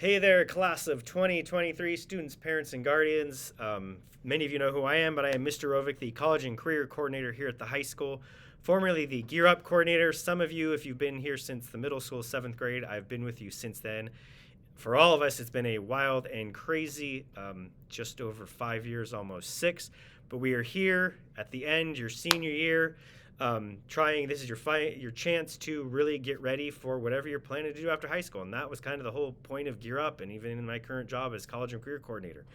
Hey there, class of 2023 students, parents, and guardians. Many of you know who I am, but I am Mr. Rovick, the College and Career Coordinator here at the high school, formerly the Gear Up Coordinator. Some of you, if you've been here since the middle school, 7th grade, I've been with you since then. For all of us, it's been a wild and crazy, just over 5 years, almost 6. But we are here at the end, your senior year. This is your chance to really get ready for whatever you're planning to do after high school. And that was kind of the whole point of Gear Up, and even in my current job as College and Career Coordinator.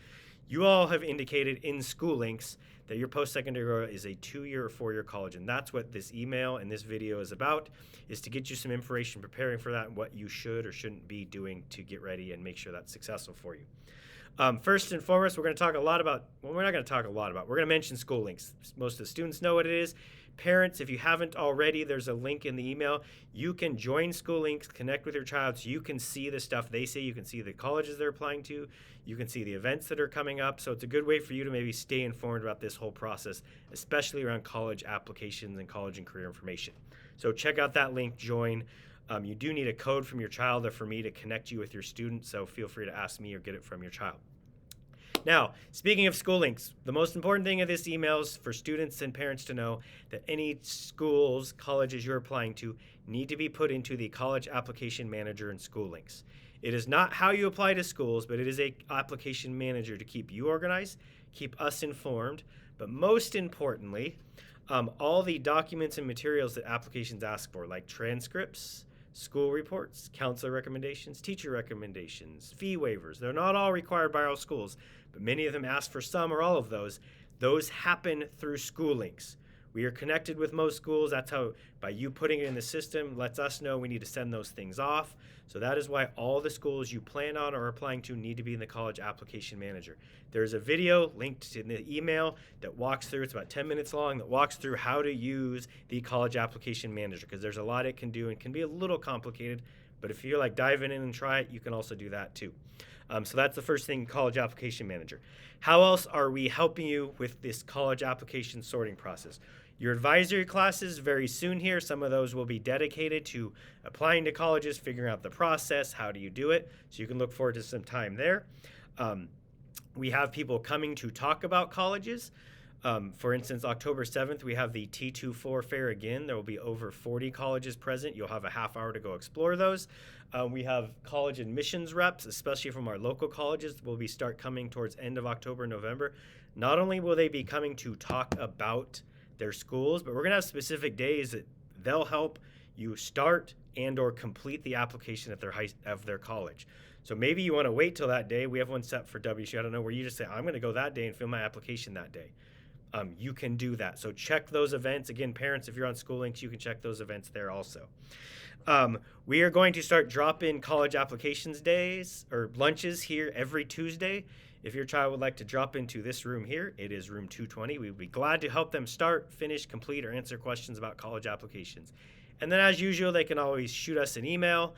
You all have indicated in School Links that your post-secondary is a 2-year or 4-year college, and that's what this email and this video is about, is to get you some information preparing for that and what you should or shouldn't be doing to get ready and make sure that's successful for you. First and foremost, we're going to talk a lot about, well, we're not going to talk a lot about, we're going to mention School Links. Most of the students know what it is. Parents, if you haven't already, there's a link in the email. You can join School Links, connect with your child so you can see the stuff they say. You can see the colleges they're applying to. You can see the events that are coming up. So it's a good way for you to maybe stay informed about this whole process, especially around college applications and college and career information. So check out that link, join. You do need a code from your child or for me to connect you with your student, so feel free to ask me or get it from your child. Now, speaking of School Links, the most important thing of this email is for students and parents to know that any schools, colleges you're applying to need to be put into the College Application Manager in School Links. It is not how you apply to schools, but it is an application manager to keep you organized, keep us informed, but most importantly, all the documents and materials that applications ask for, like transcripts, school reports, counselor recommendations, teacher recommendations, fee waivers. They're not all required by all schools, but many of them ask for some or all of those. Those happen through School Links. We are connected with most schools. That's how, by you putting it in the system, lets us know we need to send those things off. So that is why all the schools you plan on or are applying to need to be in the College Application Manager. There's a video linked in the email that walks through, it's about 10 minutes long, that walks through how to use the College Application Manager, because there's a lot it can do and can be a little complicated, but if you're like diving in and try it, you can also do that too. So that's the first thing, College Application Manager. How else are we helping you with this college application sorting process? Your advisory classes very soon here. Some of those will be dedicated to applying to colleges, figuring out the process, how do you do it, so you can look forward to some time there. We have people coming to talk about colleges. For instance, October 7th, we have the T24 fair again. There will be over 40 colleges present. You'll have a half hour to go explore those. We have college admissions reps, especially from our local colleges, will be start coming towards end of October, November. Not only will they be coming to talk about their schools, but we're going to have specific days that they'll help you start and or complete the application at their college. So maybe you want to wait till that day. We have one set for WSU, I don't know, where you just say, I'm going to go that day and fill my application that day. You can do that. So check those events. Again, parents, if you're on School Links, you can check those events there also. We are going to start drop-in college applications days or lunches here every Tuesday. If your child would like to drop into this room here, it is room 220. We would be glad to help them start, finish, complete, or answer questions about college applications. And then as usual, they can always shoot us an email,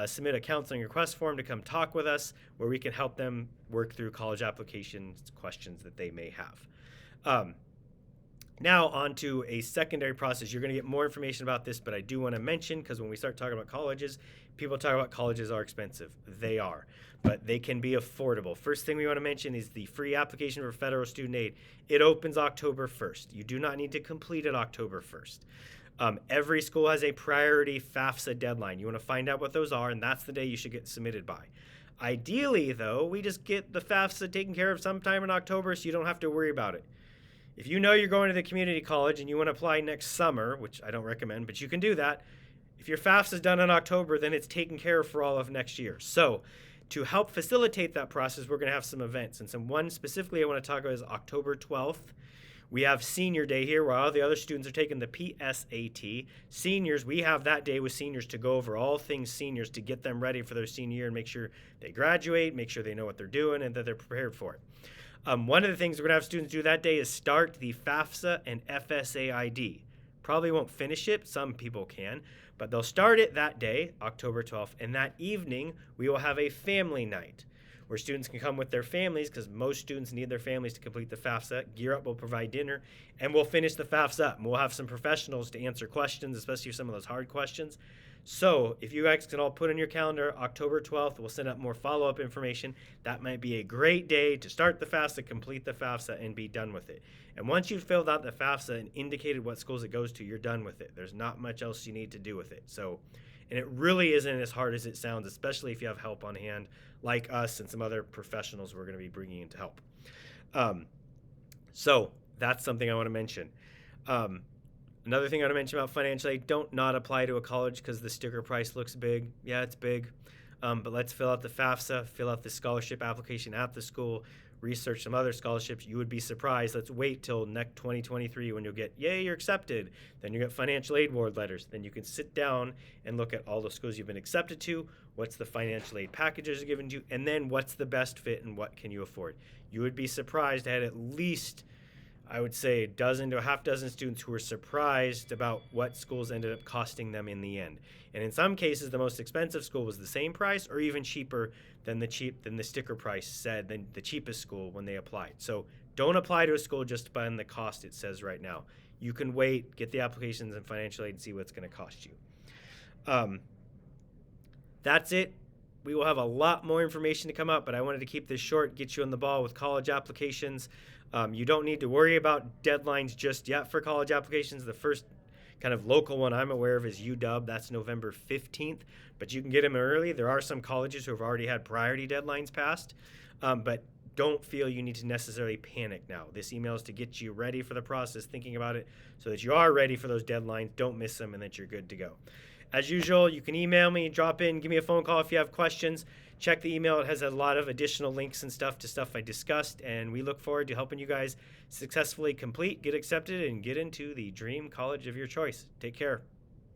submit a counseling request form to come talk with us, where we can help them work through college applications questions that they may have. Now on to a secondary process. You're going to get more information about this, but I do want to mention, because when we start talking about colleges, people talk about colleges are expensive. They are, but they can be affordable. First thing we want to mention is the free application for federal student aid. It opens October 1st. You do not need to complete it October 1st. Every school has a priority FAFSA deadline. You want to find out what those are, and that's the day you should get submitted by. Ideally, though, we just get the FAFSA taken care of sometime in October so you don't have to worry about it. If you know you're going to the community college and you want to apply next summer, which I don't recommend, but you can do that. If your FAFSA is done in October, then it's taken care of for all of next year. So to help facilitate that process, we're going to have some events. And one specifically I want to talk about is October 12th. We have Senior Day here where all the other students are taking the PSAT. Seniors, we have that day with seniors to go over all things seniors to get them ready for their senior year and make sure they graduate, make sure they know what they're doing, and that they're prepared for it. One of the things we're going to have students do that day is start the FAFSA and FSA ID. Probably won't finish it. Some people can. But they'll start it that day, October 12th. And that evening, we will have a family night where students can come with their families, because most students need their families to complete the FAFSA. Gear Up will provide dinner, and we'll finish the FAFSA up. And we'll have some professionals to answer questions, especially some of those hard questions. So if you guys can all put in your calendar, October 12th, we'll send out more follow-up information. That might be a great day to start the FAFSA, complete the FAFSA, and be done with it. And once you've filled out the FAFSA and indicated what schools it goes to, you're done with it. There's not much else you need to do with it. So, and it really isn't as hard as it sounds, especially if you have help on hand like us and some other professionals we're going to be bringing in to help. So that's something I want to mention. Another thing I want to mention about financial aid, don't not apply to a college because the sticker price looks big. Yeah, it's big. But let's fill out the FAFSA, fill out the scholarship application at the school, research some other scholarships. You would be surprised. Let's wait till next 2023 when you'll get, yay, you're accepted. Then you get financial aid board letters. Then you can sit down and look at all the schools you've been accepted to, what's the financial aid packages are given to you, and then what's the best fit and what can you afford. You would be surprised. I had at least, I would say, a dozen to a half dozen students who were surprised about what schools ended up costing them in the end. And in some cases, the most expensive school was the same price or even cheaper than the sticker price said, than the cheapest school when they applied. So don't apply to a school just by the cost it says right now. You can wait, get the applications and financial aid and see what it's going to cost you. That's it. We will have a lot more information to come up, but I wanted to keep this short, get you on the ball with college applications. You don't need to worry about deadlines just yet for college applications. The first kind of local one I'm aware of is UW. That's November 15th, but you can get them early. There are some colleges who have already had priority deadlines passed, but don't feel you need to necessarily panic now. This email is to get you ready for the process, thinking about it so that you are ready for those deadlines, don't miss them, and that you're good to go. As usual, you can email me, drop in, give me a phone call if you have questions. Check the email. It has a lot of additional links and stuff to stuff I discussed, and we look forward to helping you guys successfully complete, get accepted, and get into the dream college of your choice. Take care.